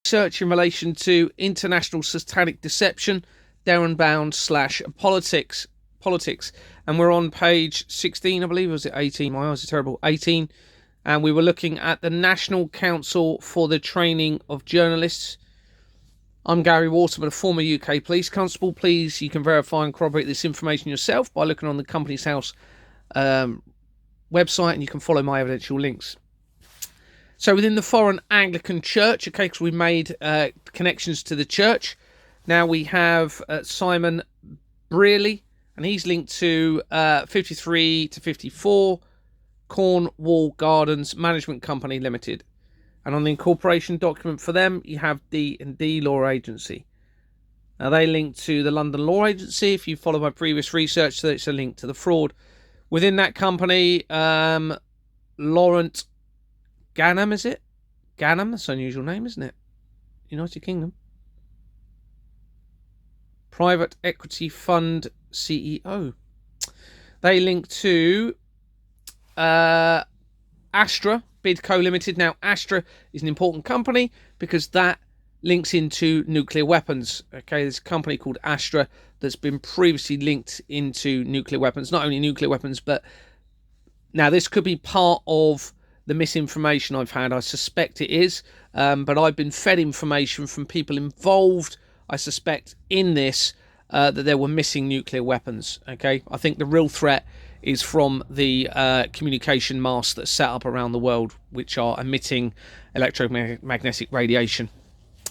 Research in relation to international satanic deception, Derren bound / politics, and we're on page 16, I believe, or was it 18? My eyes are terrible. 18, and we were looking at the National Council for the Training of Journalists. I'm Gary Waterman, a former UK police constable. Please, you can verify and corroborate this information yourself by looking on the Companies House website, and you can follow my evidential links. So within the Foreign Anglican Church, okay, because we made connections to the church. Now we have Simon Brearley, and he's linked to 53 to 54 Cornwall Gardens Management Company Limited. And on the incorporation document for them, you have D&D Law Agency. Now they link to the London Law Agency. If you follow my previous research, so it's a link to the fraud. Within that company, Laurent Ganham, is it? Ganham, that's an unusual name, isn't it? United Kingdom. Private Equity Fund CEO. They link to Astra Bidco Limited. Now, Astra is an important company because that links into nuclear weapons. Okay, there's a company called Astra that's been previously linked into nuclear weapons. Not only nuclear weapons, but now this could be part of the misinformation I've had. I suspect it is, but I've been fed information from people involved, I suspect, in this, that there were missing nuclear weapons. Okay, I think the real threat is from the communication masts that are set up around the world, which are emitting electromagnetic radiation.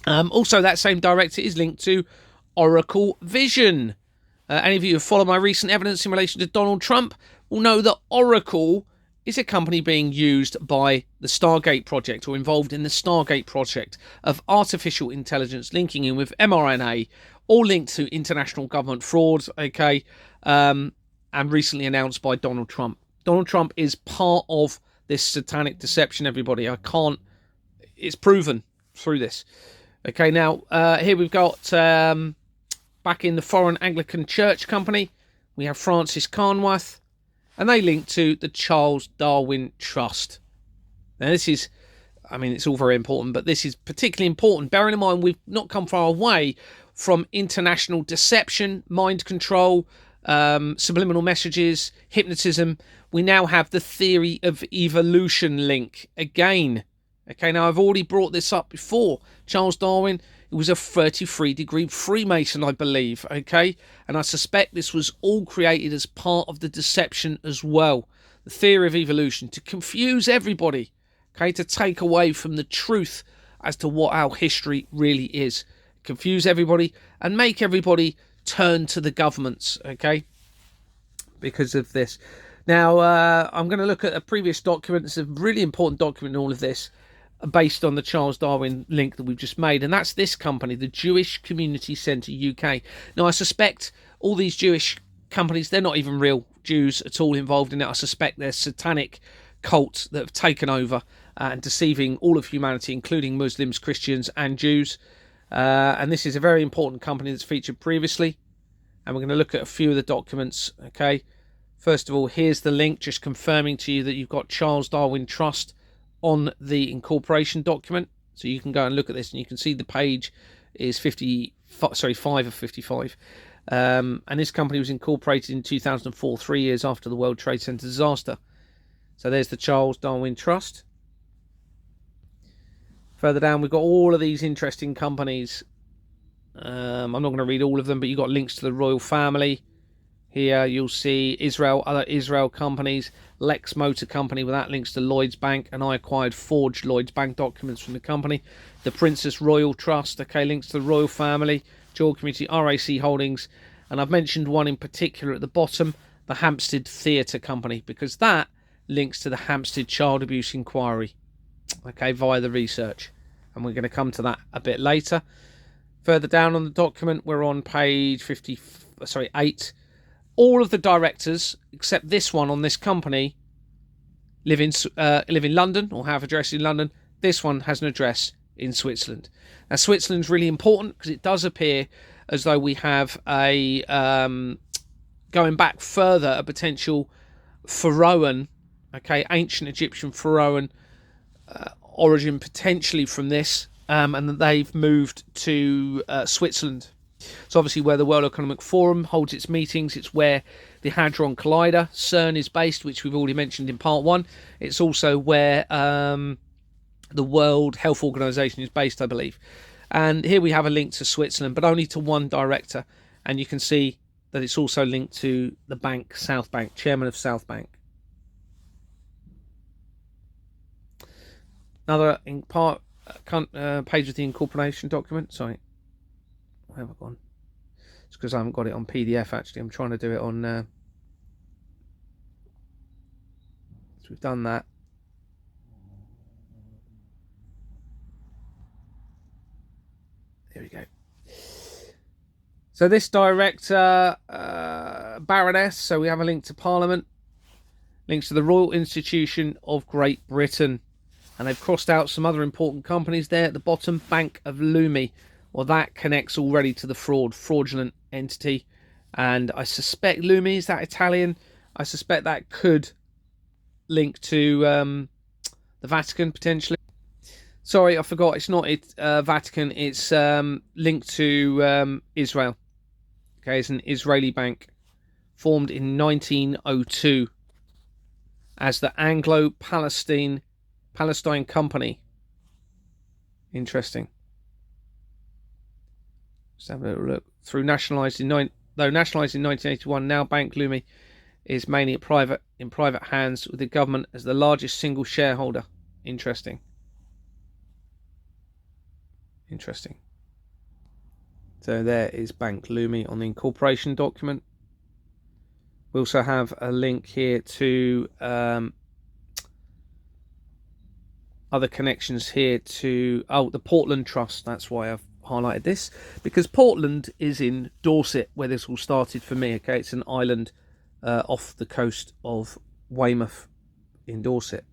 Also, that same director is linked to Oracle Vision. Any of you who follow my recent evidence in relation to Donald Trump will know that Oracle is a company being used by the Stargate project, or involved in the Stargate project of artificial intelligence, linking in with mRNA, all linked to international government fraud, okay, and recently announced by Donald Trump. Donald Trump is part of this satanic deception, everybody. It's proven through this. Okay, now, here we've got, back in the Foreign Anglican Church Company, we have Francis Carnwath, and they link to the Charles Darwin Trust. Now, this is, I mean, it's all very important, but this is particularly important, bearing in mind we've not come far away from international deception, mind control, subliminal messages, hypnotism. We now have the theory of evolution link again. Okay, now I've already brought this up before. Charles Darwin, he was a 33-degree Freemason, I believe, okay? And I suspect this was all created as part of the deception as well. The theory of evolution, to confuse everybody, okay? To take away from the truth as to what our history really is. Confuse everybody and make everybody turn to the governments, okay? Because of this. Now, I'm going to look at a previous document. It's a really important document in all of this, based on the Charles Darwin link that we've just made, and that's this company, the Jewish Community Centre UK. Now, I suspect all these Jewish companies, they're not even real Jews at all involved in it. I suspect they're satanic cults that have taken over and deceiving all of humanity, including Muslims, Christians and Jews. And this is a very important company that's featured previously, and we're going to look at a few of the documents. Okay, first of all, here's the link just confirming to you that you've got Charles Darwin Trust on the incorporation document, so you can go and look at this, and you can see the page is 5 of 55. And this company was incorporated in 2004, 3 years after the World Trade Center disaster. So there's the Charles Darwin Trust. Further down, we've got all of these interesting companies. I'm not going to read all of them, but you've got links to the royal family. Here you'll see other Israel companies, Lex Motor Company, with that links to Lloyds Bank, and I acquired forged Lloyds Bank documents from the company. The Princess Royal Trust, okay, links to the royal family, Jewel Community, RAC Holdings, and I've mentioned one in particular at the bottom, the Hampstead Theatre Company, because that links to the Hampstead Child Abuse Inquiry, okay, via the research, and we're going to come to that a bit later. Further down on the document, we're on page 8. All of the directors, except this one on this company, live in London, or have address in London. This one has an address in Switzerland. Now, Switzerland's really important because it does appear as though we have a, going back further, a potential Pharaohan, okay, ancient Egyptian Pharaohan origin potentially from this. and that they've moved to Switzerland. It's obviously where the World Economic Forum holds its meetings. It's where the Hadron Collider, CERN, is based, which we've already mentioned in part 1. It's also where the World Health Organization is based, I believe. And here we have a link to Switzerland, but only to one director. And you can see that it's also linked to the bank, South Bank, chairman of South Bank. Another page of the incorporation document. Sorry, where have I gone? It's because I haven't got it on PDF, actually. I'm trying to do it on... So we've done that. There we go. So this director, Baroness, so we have a link to Parliament, links to the Royal Institution of Great Britain, and they've crossed out some other important companies there at the bottom. Bank of Lumi, well, that connects already to the fraudulent entity, and I suspect Lumi, is that Italian? I suspect that could link to the Vatican potentially. Sorry, I forgot. It's not Vatican. It's linked to Israel. Okay, it's an Israeli bank formed in 1902 as the Anglo-Palestine Company. Interesting. Let's have a little look. Though nationalised in 1981, now Bank Lumi is mainly in private hands, with the government as the largest single shareholder. Interesting. So there is Bank Lumi on the incorporation document. We also have a link here to other connections here to the Portland Trust. That's why I've highlighted this, because Portland is in Dorset, where this all started for me. Okay, it's an island off the coast of Weymouth in Dorset.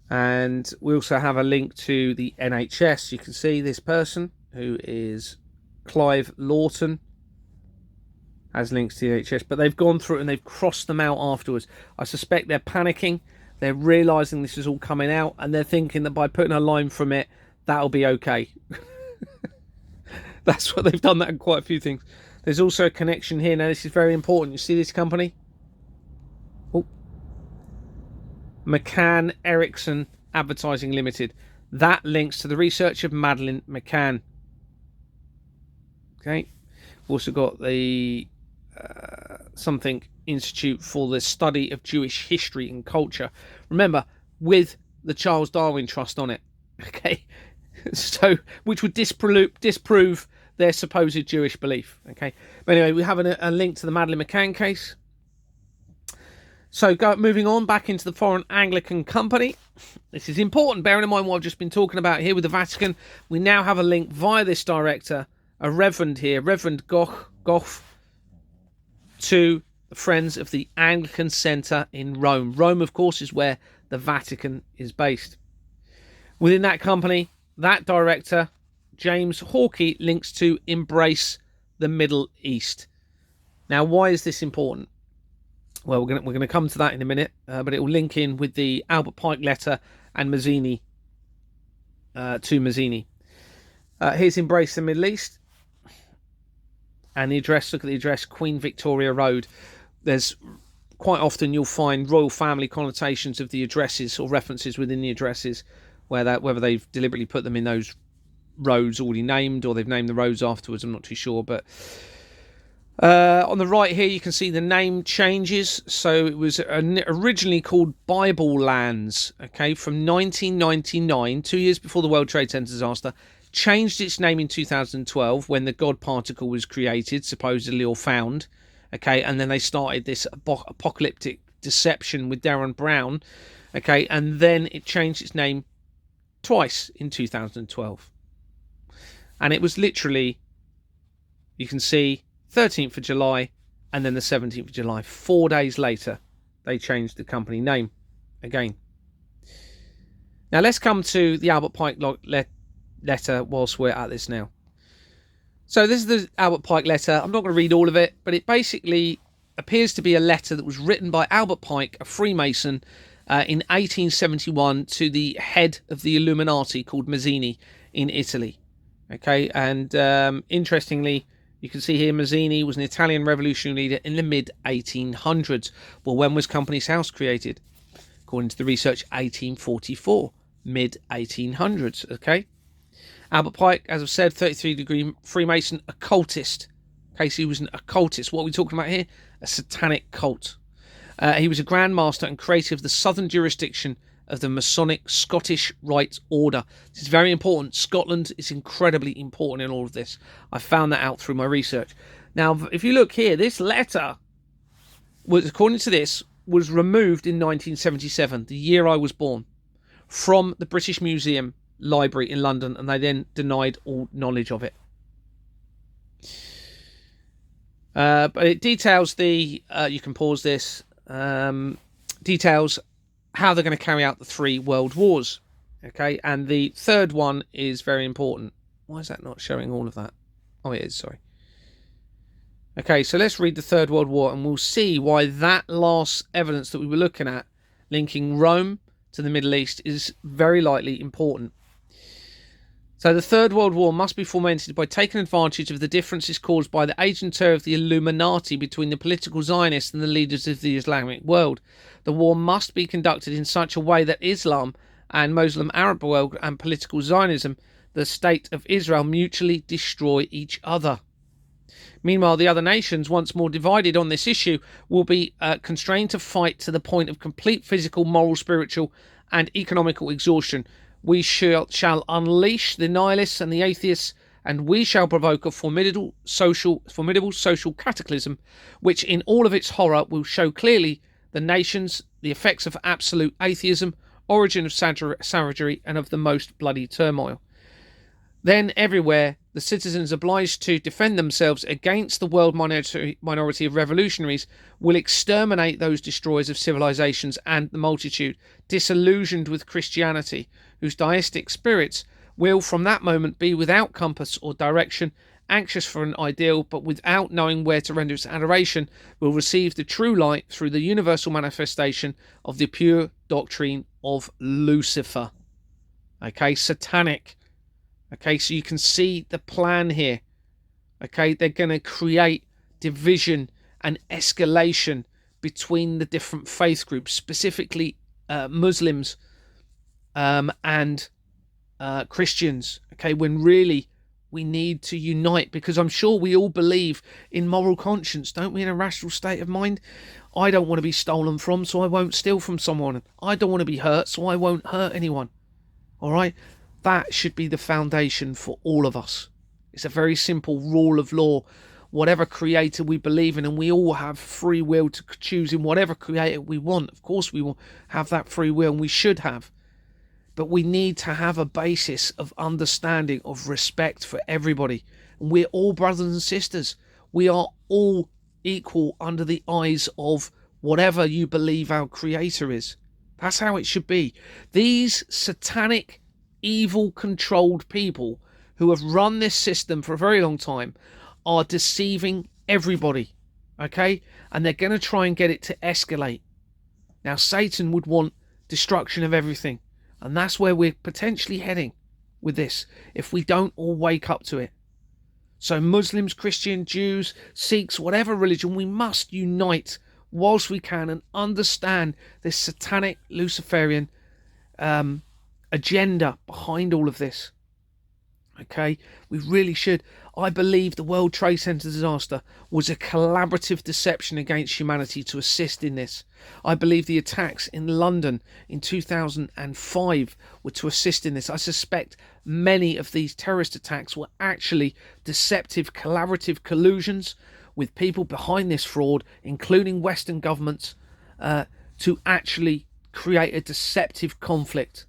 And we also have a link to the NHS. You can see this person, who is Clive Lawton, has links to the NHS, but they've gone through and they've crossed them out afterwards. I suspect they're panicking. They're realising this is all coming out, and they're thinking that by putting a line from it, that'll be okay. That's what they've done that in quite a few things. There's also a connection here. Now, this is very important. You see this company? McCann Erickson Advertising Limited. That links to the research of Madeleine McCann. Okay. We've also got the something Institute for the Study of Jewish History and Culture. Remember, with the Charles Darwin Trust on it. Okay. So, which would disprove their supposed Jewish belief. Okay. But anyway, we have a link to the Madeleine McCann case. So moving on back into the Foreign Anglican Company. This is important, bearing in mind what I've just been talking about here with the Vatican. We now have a link via this director, a reverend here, Reverend Goff, to the Friends of the Anglican Centre in Rome. Rome, of course, is where the Vatican is based. Within that company, that director, James Hawkey, links to Embrace the Middle East. Now, why is this important? Well, we're going to come to that in a minute, but it will link in with the Albert Pike letter and Mazzini, to Mazzini. Here's Embrace the Middle East. And the address, look at the address, Queen Victoria Road. There's quite often you'll find royal family connotations of the addresses or references within the addresses, whether they've deliberately put them in those roads already named or they've named the roads afterwards, I'm not too sure, but... on the right here, you can see the name changes. So it was originally called Bible Lands, okay, from 1999, 2 years before the World Trade Center disaster. Changed its name in 2012 when the God particle was created, supposedly, or found, okay, and then they started this apocalyptic deception with Derren Brown, okay, and then it changed its name twice in 2012. And it was literally, you can see, 13th of July and then the 17th of July. 4 days later, they changed the company name again. Now, let's come to the Albert Pike letter whilst we're at this now. So this is the Albert Pike letter. I'm not going to read all of it, but it basically appears to be a letter that was written by Albert Pike, a Freemason, in 1871 to the head of the Illuminati called Mazzini in Italy. Okay, and interestingly, you can see here Mazzini was an Italian revolutionary leader in the mid-1800s. Well, when was Companies House created? According to the research, 1844, mid-1800s, okay? Albert Pike, as I've said, 33-degree Freemason, occultist. Okay, so he was an occultist. What are we talking about here? A satanic cult. He was a Grand Master and creator of the southern jurisdiction of the Masonic Scottish Rite Order. This is very important. Scotland is incredibly important in all of this. I found that out through my research. Now, if you look here, this letter was, according to this, was removed in 1977, the year I was born, from the British Museum Library in London, and they then denied all knowledge of it. But it details the, you can pause this, details how they're going to carry out the 3 world wars. Okay, and the third one is very important. Why is that not showing all of that? Oh, it is, sorry. Okay, so let's read the Third World War, and we'll see why that last evidence that we were looking at, linking Rome to the Middle East, is very likely important. So the Third World War must be fomented by taking advantage of the differences caused by the agency of the Illuminati between the political Zionists and the leaders of the Islamic world. The war must be conducted in such a way that Islam and Muslim Arab world and political Zionism, the state of Israel, mutually destroy each other. Meanwhile, the other nations, once more divided on this issue, will be constrained to fight to the point of complete physical, moral, spiritual and economical exhaustion. We shall unleash the nihilists and the atheists, and we shall provoke a formidable social cataclysm, which in all of its horror will show clearly the nations the effects of absolute atheism, origin of savagery, and of the most bloody turmoil. Then everywhere the citizens obliged to defend themselves against the world minority of revolutionaries will exterminate those destroyers of civilizations and the multitude, disillusioned with Christianity, whose deistic spirits will from that moment be without compass or direction, anxious for an ideal, but without knowing where to render its adoration, will receive the true light through the universal manifestation of the pure doctrine of Lucifer. Okay, satanic. Okay, so you can see the plan here. Okay, they're going to create division and escalation between the different faith groups, specifically Muslims and Christians. Okay, when really we need to unite, because I'm sure we all believe in moral conscience, don't we, in a rational state of mind? I don't want to be stolen from, so I won't steal from someone. I don't want to be hurt, so I won't hurt anyone. All right? That should be the foundation for all of us. It's a very simple rule of law. Whatever creator we believe in, and we all have free will to choose in whatever creator we want. Of course we will have that free will, and we should have. But we need to have a basis of understanding, of respect for everybody. And we're all brothers and sisters. We are all equal under the eyes of whatever you believe our creator is. That's how it should be. These satanic, evil controlled people who have run this system for a very long time are deceiving everybody, okay? And they're going to try and get it to escalate. Now, Satan would want destruction of everything, and that's where we're potentially heading with this if we don't all wake up to it. So Muslims, Christians, Jews, Sikhs, whatever religion, we must unite whilst we can and understand this satanic Luciferian agenda behind all of this. Okay, we really should. I believe the World Trade Center disaster was a collaborative deception against humanity to assist in this. I believe the attacks in London in 2005 were to assist in this. I suspect many of these terrorist attacks were actually deceptive, collaborative collusions with people behind this fraud, including Western governments, to actually create a deceptive conflict.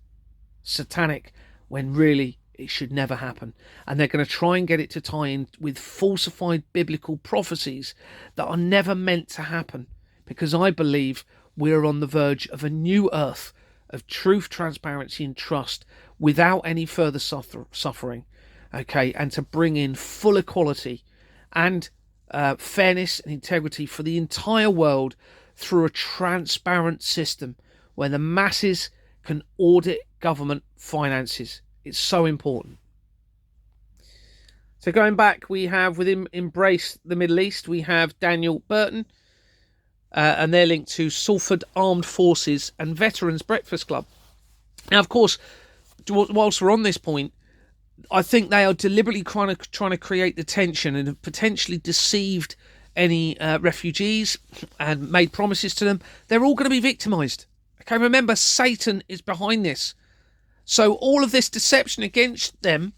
Satanic, when really it should never happen. And they're going to try and get it to tie in with falsified biblical prophecies that are never meant to happen, because I believe we're on the verge of a new earth of truth, transparency and trust without any further suffering, okay, and to bring in full equality and fairness and integrity for the entire world through a transparent system where the masses can audit government finances. It's so important. So going back, we have within Embrace the Middle East, we have Daniel Burton, and they're linked to Salford Armed Forces and Veterans Breakfast Club. Now, of course, whilst we're on this point, I think they are deliberately trying to create the tension and have potentially deceived any refugees and made promises to them. They're all going to be victimised. Okay, remember, Satan is behind this. So all of this deception against them,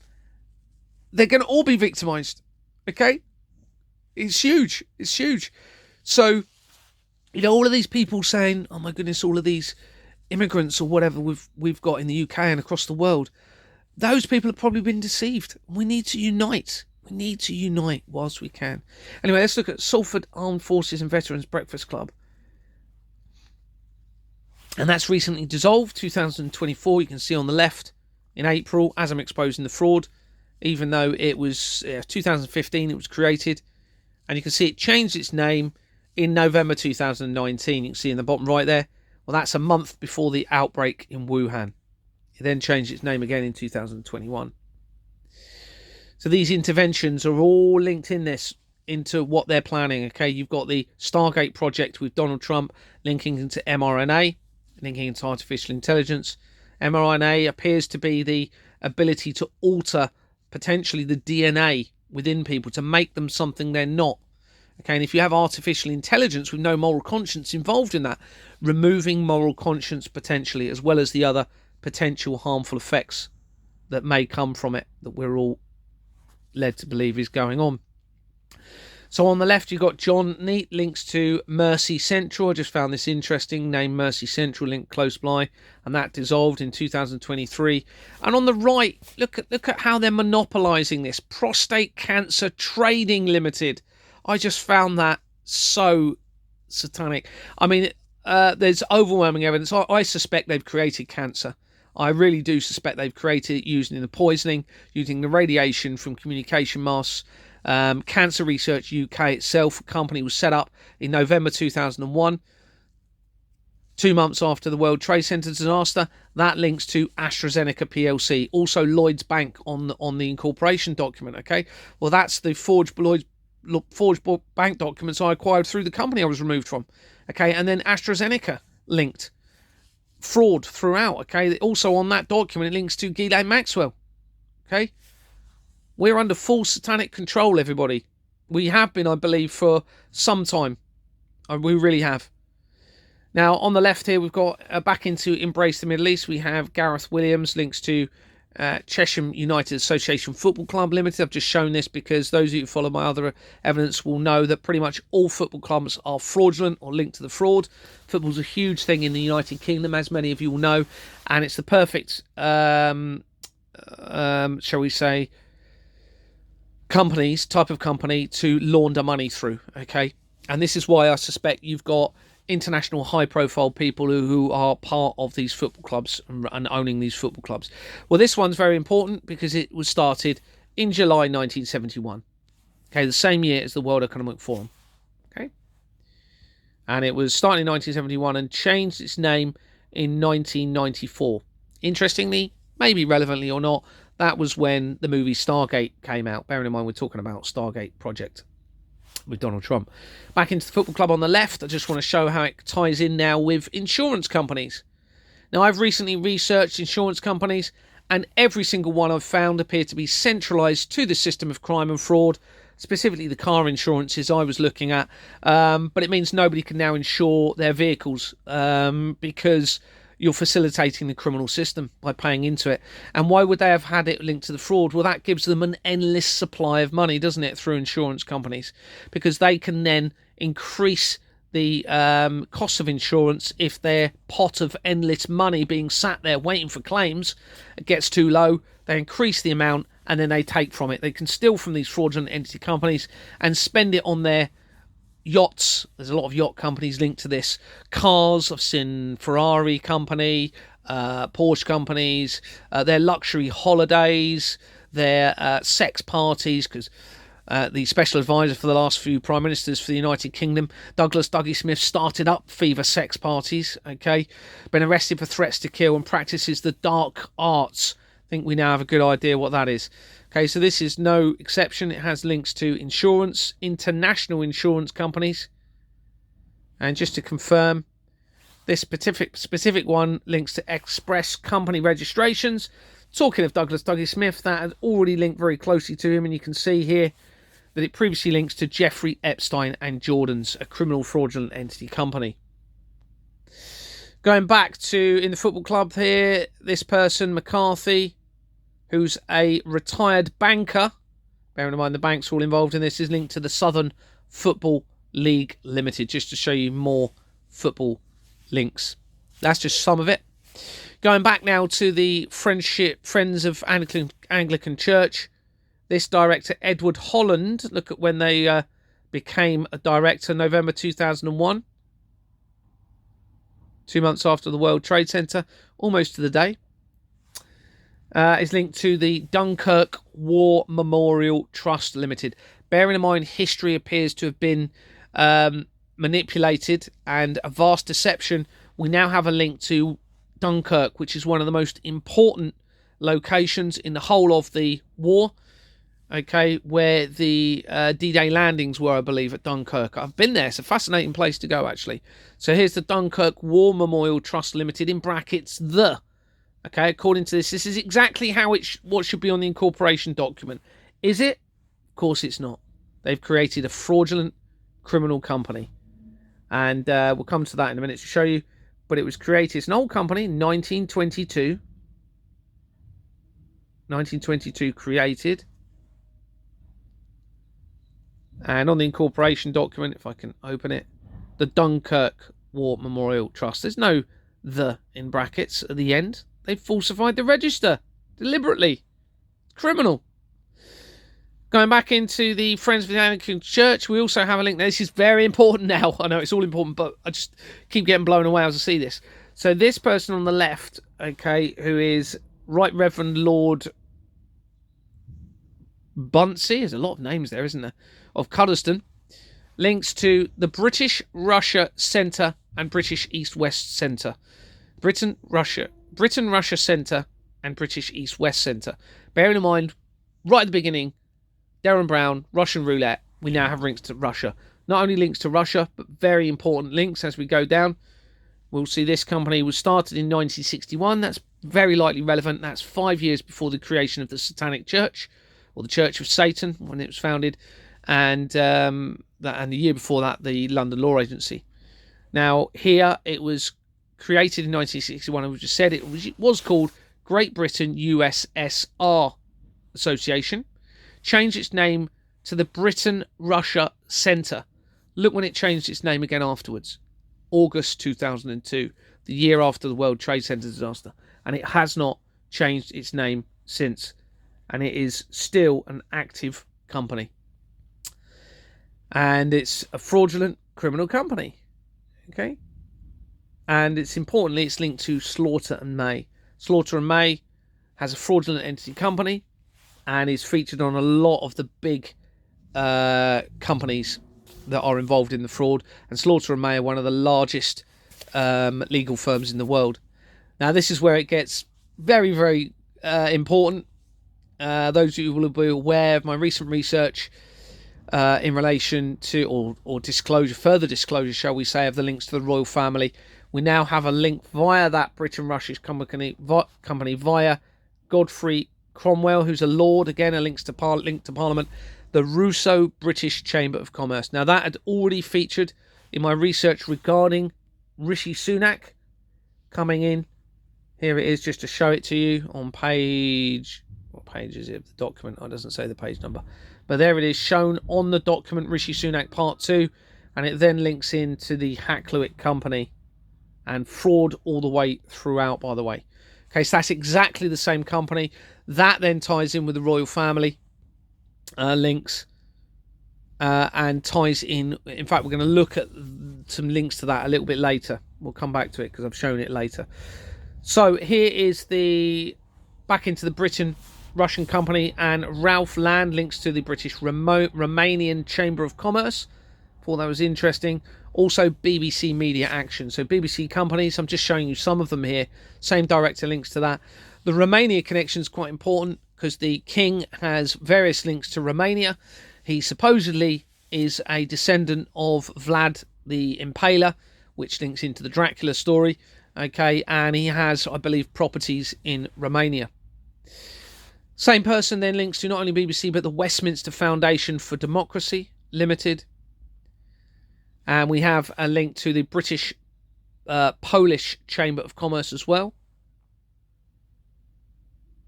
they're going to all be victimised. Okay? It's huge. It's huge. So, you know, all of these people saying, oh my goodness, all of these immigrants or whatever we've got in the UK and across the world, those people have probably been deceived. We need to unite. We need to unite whilst we can. Anyway, let's look at Salford Armed Forces and Veterans Breakfast Club. And that's recently dissolved, 2024. You can see on the left in April, as I'm exposing the fraud, even though it was 2015 it was created. And you can see it changed its name in November 2019. You can see in the bottom right there. Well, that's a month before the outbreak in Wuhan. It then changed its name again in 2021. So these interventions are all linked into what they're planning. Okay, you've got the Stargate project with Donald Trump linking into mRNA, linking into artificial intelligence. mRNA appears to be the ability to alter potentially the DNA within people to make them something they're not. Okay, and if you have artificial intelligence with no moral conscience involved in that, removing moral conscience potentially, as well as the other potential harmful effects that may come from it, that we're all led to believe is going on. So on the left, you've got John Neat links to Mercy Central. I just found this interesting. Name Mercy Central linked close by, and that dissolved in 2023. And on the right, look at how they're monopolising this. Prostate Cancer Trading Limited. I just found that so satanic. I mean, there's overwhelming evidence. I suspect they've created cancer. I really do suspect they've created it using the poisoning, using the radiation from communication masks. Cancer Research UK itself, a company, was set up in November 2001, 2 months after the World Trade Center disaster. That links to AstraZeneca PLC, also Lloyd's Bank on the incorporation document. Okay, well, that's the forged bank documents I acquired through the company I was removed from. Okay, and then AstraZeneca linked fraud throughout. Okay, also on that document it links to Ghislaine Maxwell. Okay. We're under full satanic control, everybody. We have been, I believe, for some time. We really have. Now, on the left here, we've got back into Embrace the Middle East. We have Gareth Williams, links to Chesham United Association Football Club Limited. I've just shown this because those of you who follow my other evidence will know that pretty much all football clubs are fraudulent or linked to the fraud. Football's a huge thing in the United Kingdom, as many of you will know. And it's the perfect, shall we say, type of company to launder money through. Okay, and this is why I suspect you've got international high profile people who are part of these football clubs and owning these football clubs. Well, this one's very important because it was started in July 1971. Okay, the same year as the World Economic Forum. Okay, and it was started in 1971 and changed its name in 1994. Interestingly, maybe relevantly or not, that was when the movie Stargate came out. Bearing in mind we're talking about Stargate project with Donald Trump. Back into the football club on the left, I just want to show how it ties in now with insurance companies. Now, I've recently researched insurance companies, and every single one I've found appear to be centralised to the system of crime and fraud, specifically the car insurances I was looking at. But it means nobody can now insure their vehicles because you're facilitating the criminal system by paying into it. And why would they have had it linked to the fraud? Well, that gives them an endless supply of money, doesn't it, through insurance companies? Because they can then increase the cost of insurance if their pot of endless money being sat there waiting for claims gets too low. They increase the amount and then they take from it. They can steal from these fraudulent entity companies and spend it on their yachts. There's a lot of yacht companies linked to this. Cars, I've seen Ferrari company, Porsche companies, their luxury holidays, their sex parties, because the special advisor for the last few prime ministers for the United Kingdom. Douglas Dougie Smith started up fever sex parties, okay? Been arrested for threats to kill and practices the dark arts. I think we now have a good idea what that is. Okay, so this is no exception. It has links to insurance, international insurance companies. And just to confirm, this specific one links to express company registrations. Talking of Douglas Dougie Smith, that had already linked very closely to him, and you can see here that it previously links to Jeffrey Epstein and Jordan's, a criminal fraudulent entity company. Going back to in the football club here, this person, McCarthy, who's a retired banker, bearing in mind the banks are all involved in this, is linked to the Southern Football League Limited, just to show you more football links. That's just some of it. Going back now to the Friends of Anglican Church, this director, Edward Holland, look at when they became a director, November 2001. 2 months after the World Trade Center, almost to the day. Is linked to the Dunkirk War Memorial Trust Limited. Bearing in mind, history appears to have been manipulated and a vast deception, we now have a link to Dunkirk, which is one of the most important locations in the whole of the war, okay, where the D-Day landings were, I believe, at Dunkirk. I've been there. It's a fascinating place to go, actually. So here's the Dunkirk War Memorial Trust Limited, in brackets, the. Okay, according to this is exactly how what should be on the incorporation document. Is it? Of course it's not. They've created a fraudulent criminal company. And we'll come to that in a minute to show you. But it was created, it's an old company, 1922. 1922 created. And on the incorporation document, if I can open it, the Dunkirk War Memorial Trust. There's no the in brackets at the end. They've falsified the register deliberately. It's criminal. Going back into the Friends of the Anglican Church, we also have a link. Now, this is very important now. I know it's all important, but I just keep getting blown away as I see this. So this person on the left, okay, who is Right Reverend Lord Bunsey, there's a lot of names there, isn't there, of Cuddesdon, links to the British Russia Centre and British East West Centre. Britain Russia Centre and British East West Centre. Bearing in mind, right at the beginning, Derren Brown, Russian roulette, we now have links to Russia. Not only links to Russia, but very important links as we go down. We'll see this company was started in 1961. That's very likely relevant. That's 5 years before the creation of the Satanic Church, or the Church of Satan, when it was founded. And the year before that, the London Law Agency. Now, here, it was created in 1961, and we just said it was called Great Britain USSR Association. Changed its name to the Britain Russia Centre. Look when it changed its name again afterwards. August 2002, the year after the World Trade Center disaster. And it has not changed its name since. And it is still an active company. And it's a fraudulent criminal company. Okay? And it's importantly, it's linked to Slaughter and May. Slaughter and May has a fraudulent entity company and is featured on a lot of the big companies that are involved in the fraud. And Slaughter and May are one of the largest legal firms in the world. Now, this is where it gets very, very important. Those of you will be aware of my recent research in relation to, or disclosure, further disclosure, shall we say, of the links to the royal family. We now have a link via that Britain-Russia company via Godfrey Cromwell, who's a lord, again, a link to Parliament, the Russo-British Chamber of Commerce. Now, that had already featured in my research regarding Rishi Sunak coming in. Here it is, just to show it to you on page... What page is it of the document? Oh, it doesn't say the page number. But there it is, shown on the document, Rishi Sunak Part 2, and it then links into the Hacklewick Company. And fraud all the way throughout, by the way. Okay, so that's exactly the same company. That then ties in with the royal family links and ties in. In fact, we're going to look at some links to that a little bit later. We'll come back to it because I've shown it later. So here is the back into the Britain Russian company, and Ralph Land links to the British Romanian Chamber of Commerce. Thought that was interesting. Also BBC Media Action. So BBC companies, I'm just showing you some of them here. Same director links to that. The Romania connection is quite important because the king has various links to Romania. He supposedly is a descendant of Vlad the Impaler, which links into the Dracula story. Okay, and he has, I believe, properties in Romania. Same person then links to not only BBC but the Westminster Foundation for Democracy Limited. And we have a link to the British Polish Chamber of Commerce as well.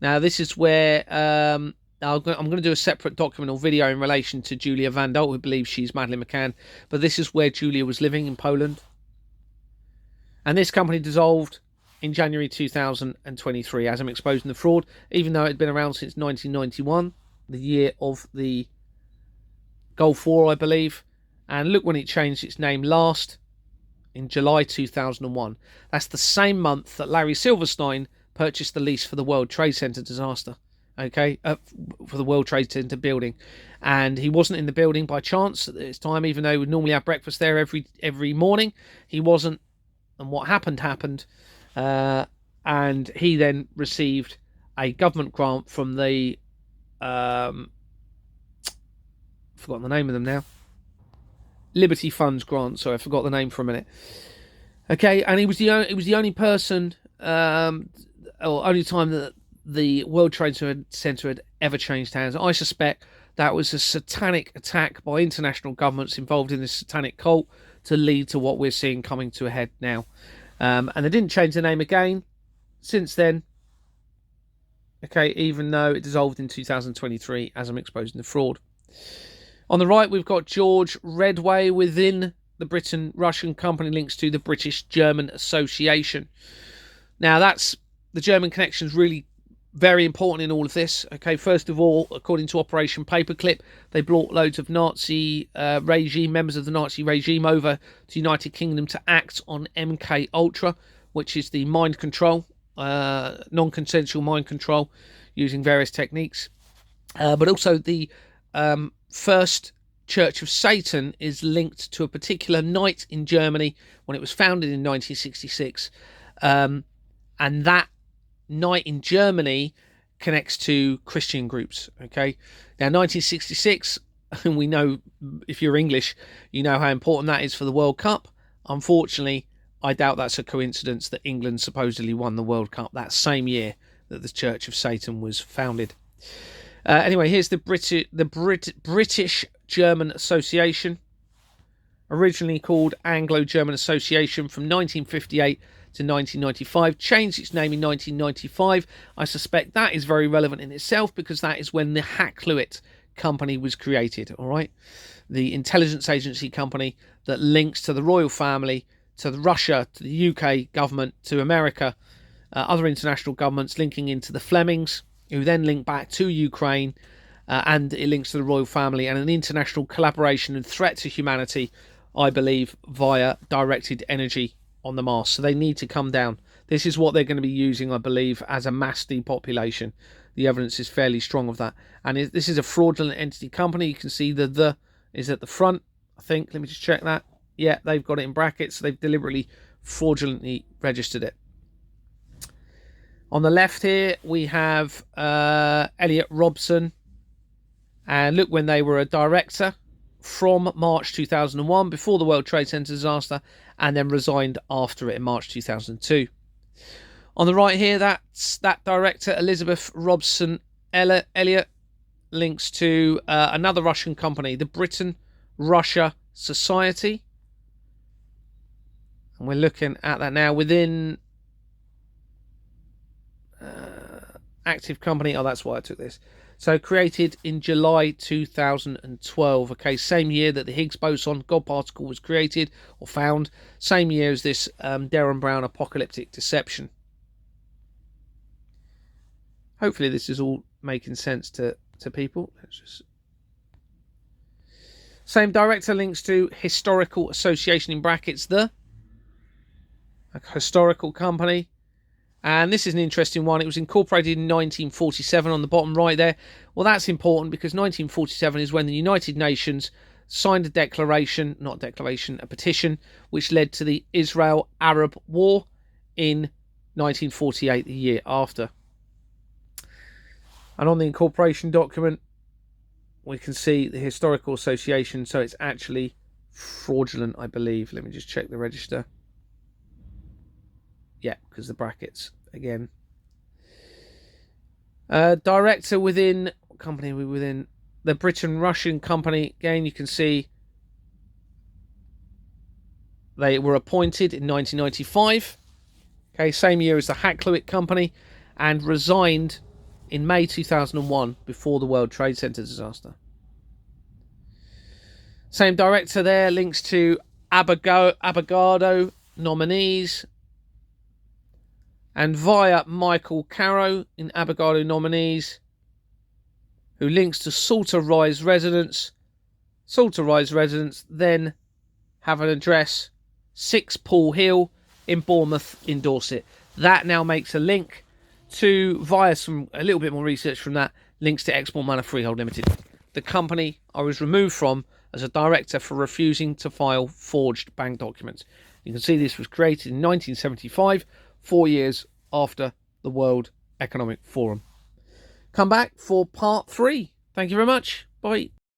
Now, this is where I'm going to do a separate document or video in relation to Julia Van Dalt, who believes she's Madeleine McCann. But this is where Julia was living in Poland. And this company dissolved in January 2023 as I'm exposing the fraud, even though it had been around since 1991, the year of the Gulf War, I believe. And look when it changed its name last, in July 2001. That's the same month that Larry Silverstein purchased the lease for the World Trade Center disaster, okay, for the World Trade Center building. And he wasn't in the building by chance at this time, even though we would normally have breakfast there every morning. He wasn't, and what happened. And he then received a government grant from the, forgotten the name of them now, Liberty Funds grant. Sorry, I forgot the name for a minute. Okay, and he was the only person, or only time that the World Trade Center had ever changed hands. I suspect that was a satanic attack by international governments involved in this satanic cult to lead to what we're seeing coming to a head now. And they didn't change the name again since then. Okay, even though it dissolved in 2023 as I'm exposing the fraud. On the right, we've got George Redway within the Britain-Russian company links to the British-German Association. Now, that's the German connection is really very important in all of this. Okay, first of all, according to Operation Paperclip, they brought loads of Nazi members of the Nazi regime over to the United Kingdom to act on MK Ultra, which is the mind control, non-consensual mind control, using various techniques. But also the First Church of Satan is linked to a particular night in Germany when it was founded in 1966. And that night in Germany connects to Christian groups. Okay, now 1966, and we know, if you're English, you know how important that is for the World Cup. Unfortunately, I doubt that's a coincidence that England supposedly won the World Cup that same year that the Church of Satan was founded. Anyway, here's the British German Association, originally called Anglo-German Association from 1958 to 1995, changed its name in 1995. I suspect that is very relevant in itself because that is when the Hakluyt company was created, all right? The intelligence agency company that links to the royal family, to Russia, to the UK government, to America, other international governments linking into the Flemings, who then link back to Ukraine, and it links to the royal family and an international collaboration and threat to humanity, I believe, via directed energy on the Mars. So they need to come down. This is what they're going to be using, I believe, as a mass depopulation. The evidence is fairly strong of that. And this is a fraudulent entity company. You can see the is at the front, I think. Let me just check that. Yeah, they've got it in brackets. So they've deliberately fraudulently registered it. On the left here, we have Elliot Robson. And look when they were a director from March 2001, before the World Trade Center disaster, and then resigned after it in March 2002. On the right here, that's that director, Elizabeth Robson Elliot, links to another Russian company, the Britain-Russia Society. And we're looking at that now within active company. Oh, that's why I took this. So created in July 2012. Okay, same year that the Higgs boson God particle was created or found. Same year as this Derren Brown apocalyptic deception. Hopefully this is all making sense to people. Let's just... Same director links to Historical Association in brackets, the historical company. And this is an interesting one. It was incorporated in 1947 on the bottom right there. Well, that's important because 1947 is when the United Nations signed a declaration, not a declaration, a petition, which led to the Israel-Arab War in 1948, the year after. And on the incorporation document, we can see the historical association. So it's actually fraudulent, I believe. Let me just check the register. Yeah, because the brackets again. Director within, what company are we within? The Britain-Russian company. Again, you can see they were appointed in 1995. Okay, same year as the Hakluyt company, and resigned in May 2001 before the World Trade Center disaster. Same director there, links to Abogado nominees, and via Michael Caro in Abogado nominees, who links to Salter Rise residents. Salter Rise residents then have an address, 6 Paul Hill in Bournemouth in Dorset. That now makes a link to, via a little bit more research from that, links to Export Manor Freehold Limited, the company I was removed from as a director for refusing to file forged bank documents. You can see this was created in 1975, 4 years after the World Economic Forum. Come back for part 3. Thank you very much. Bye.